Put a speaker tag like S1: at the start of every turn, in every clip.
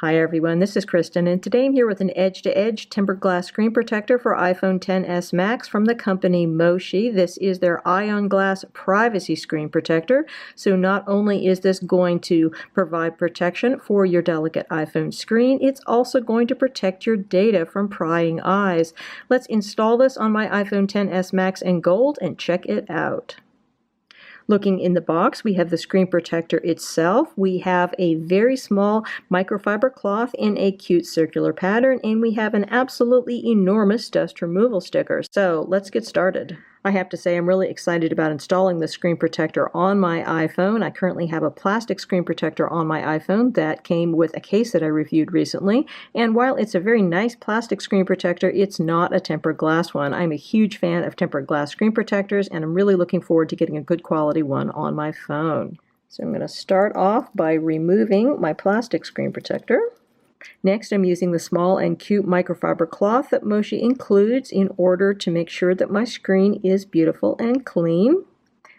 S1: Hi everyone, this is Kristen, and today I'm here with an edge-to-edge tempered glass screen protector for iPhone XS Max from the company Moshi. This is their IonGlass Privacy screen protector. So not only is this going to provide protection for your delicate iPhone screen, it's also going to protect your data from prying eyes. Let's install this on my iPhone XS Max in gold and check it out. Looking in the box, we have the screen protector itself. We have a very small microfiber cloth in a cute circular pattern, and we have an absolutely enormous dust removal sticker. So let's get started. I have to say I'm really excited about installing the screen protector on my iPhone. I currently have a plastic screen protector on my iPhone that came with a case that I reviewed recently. And while it's a very nice plastic screen protector, it's not a tempered glass one. I'm a huge fan of tempered glass screen protectors, and I'm really looking forward to getting a good quality one on my phone. So I'm going to start off by removing my plastic screen protector. Next, I'm using the small and cute microfiber cloth that Moshi includes in order to make sure that my screen is beautiful and clean.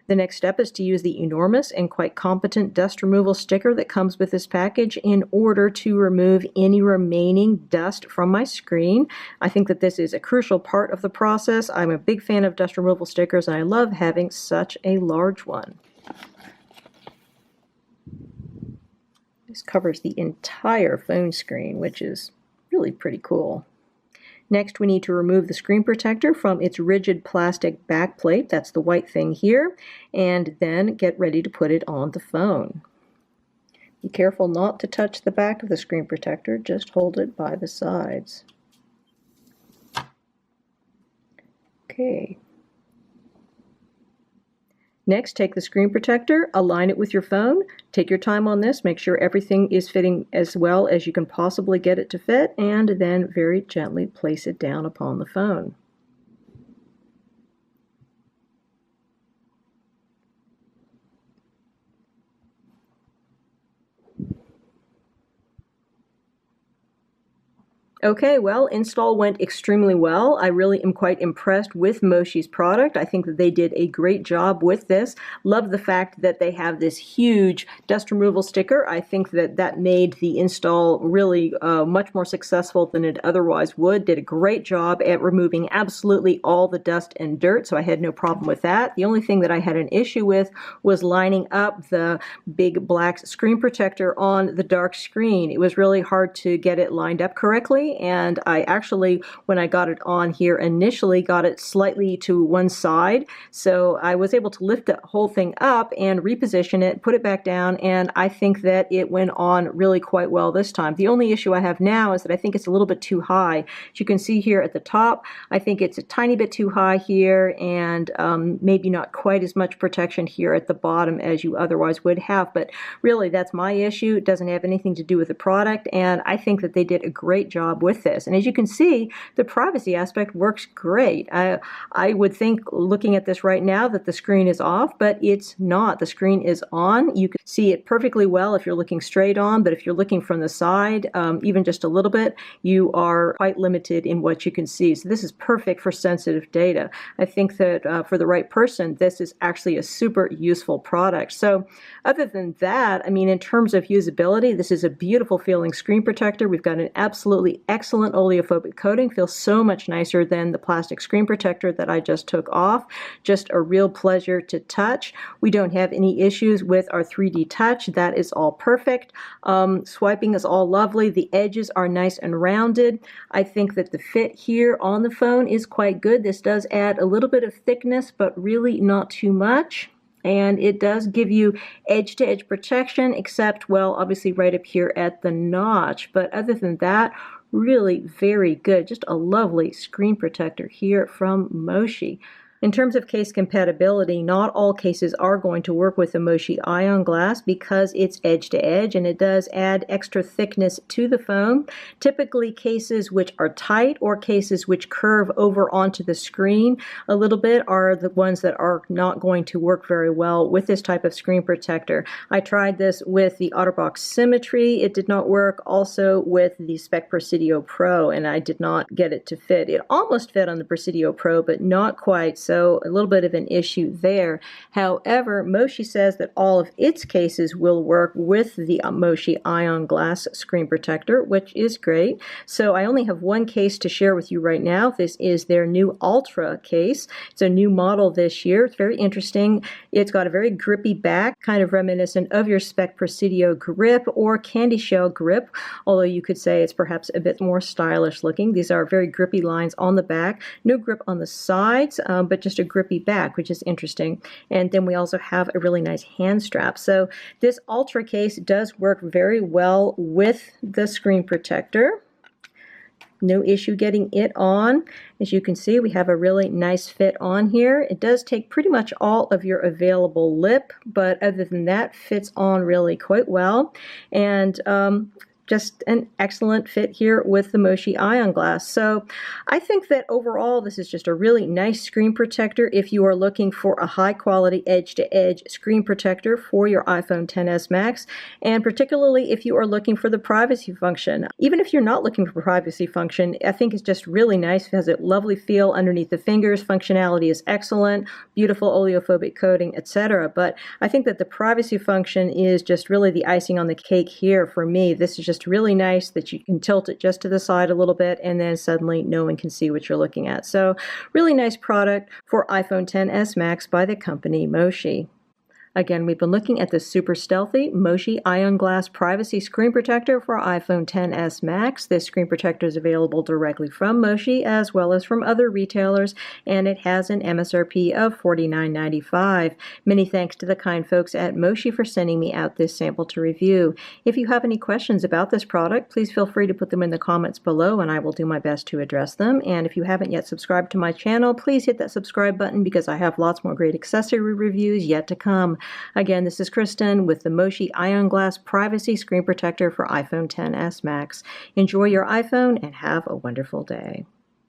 S1: The next step is to use the enormous and quite competent dust removal sticker that comes with this package in order to remove any remaining dust from my screen. I think that this is a crucial part of the process. I'm a big fan of dust removal stickers, and I love having such a large one. This covers the entire phone screen, which is really pretty cool. Next, we need to remove the screen protector from its rigid plastic backplate, that's the white thing here, and then get ready to put it on the phone. Be careful not to touch the back of the screen protector, just hold it by the sides. Okay. Next, take the screen protector, align it with your phone. Take your time on this, make sure everything is fitting as well as you can possibly get it to fit, and then very gently place it down upon the phone. Okay, well, install went extremely well. I really am quite impressed with Moshi's product. I think that they did a great job with this. Love the fact that they have this huge dust removal sticker. I think that that made the install really much more successful than it otherwise would. Did a great job at removing absolutely all the dust and dirt, so I had no problem with that. The only thing that I had an issue with was lining up the big black screen protector on the dark screen. It was really hard to get it lined up correctly. And I actually, when I got it on here initially, got it slightly to one side. So I was able to lift the whole thing up and reposition it, put it back down, and I think that it went on really quite well this time. The only issue I have now is that I think it's a little bit too high. As you can see here at the top, I think it's a tiny bit too high here, and maybe not quite as much protection here at the bottom as you otherwise would have. But really, that's my issue. It doesn't have anything to do with the product, and I think that they did a great job with this. And as you can see, the privacy aspect works great. I would think, looking at this right now, that the screen is off, but it's not. The screen is on. You can see it perfectly well if you're looking straight on, but if you're looking from the side, even just a little bit, you are quite limited in what you can see. So this is perfect for sensitive data. I think that for the right person, this is actually a super useful product. So other than that, I mean, in terms of usability, this is a beautiful feeling screen protector. We've got an absolutely excellent oleophobic coating. Feels so much nicer than the plastic screen protector that I just took off. Just a real pleasure to touch. We don't have any issues with our 3D touch. That is all perfect. Swiping is all lovely. The edges are nice and rounded. I think that the fit here on the phone is quite good. This does add a little bit of thickness, but really not too much. And it does give you edge-to-edge protection, except, well, obviously right up here at the notch. But other than that, really very good. Just a lovely screen protector here from Moshi. In terms of case compatibility, not all cases are going to work with the Moshi IonGlass because it's edge-to-edge, and it does add extra thickness to the phone. Typically, cases which are tight or cases which curve over onto the screen a little bit are the ones that are not going to work very well with this type of screen protector. I tried this with the OtterBox Symmetry. It did not work. Also with the Spec Presidio Pro, and I did not get it to fit. It almost fit on the Presidio Pro, but not quite. so a little bit of an issue there. However, Moshi says that all of its cases will work with the Moshi IonGlass screen protector, which is great. So I only have one case to share with you right now. This is their new Ultra case. It's a new model this year. It's very interesting. It's got a very grippy back, kind of reminiscent of your Spec Presidio grip or candy shell grip, although you could say it's perhaps a bit more stylish looking. These are very grippy lines on the back, no grip on the sides, but just a grippy back, which is interesting. And then we also have a really nice hand strap. So this Ultra case does work very well with the screen protector. No issue getting it on. As you can see, we have a really nice fit on here. It does take pretty much all of your available lip, but other than that, fits on really quite well. And just an excellent fit here with the Moshi IonGlass. So I think that overall this is just a really nice screen protector if you are looking for a high quality edge-to-edge screen protector for your iPhone XS Max, and particularly if you are looking for the privacy function. Even if you're not looking for privacy function, I think it's just really nice. It has a lovely feel underneath the fingers. Functionality is excellent, beautiful oleophobic coating, etc. But I think that the privacy function is just really the icing on the cake here for me. This is just really nice that you can tilt it just to the side a little bit and then suddenly no one can see what you're looking at. So really nice product for iPhone XS Max by the company Moshi. Again, we've been looking at the super stealthy Moshi IonGlass Privacy Screen Protector for iPhone XS Max. This screen protector is available directly from Moshi as well as from other retailers, and it has an MSRP of $49.95. Many thanks to the kind folks at Moshi for sending me out this sample to review. If you have any questions about this product, please feel free to put them in the comments below and I will do my best to address them. And if you haven't yet subscribed to my channel, please hit that subscribe button because I have lots more great accessory reviews yet to come. Again, this is Kristen with the Moshi IonGlass Privacy Screen Protector for iPhone XS Max. Enjoy your iPhone and have a wonderful day.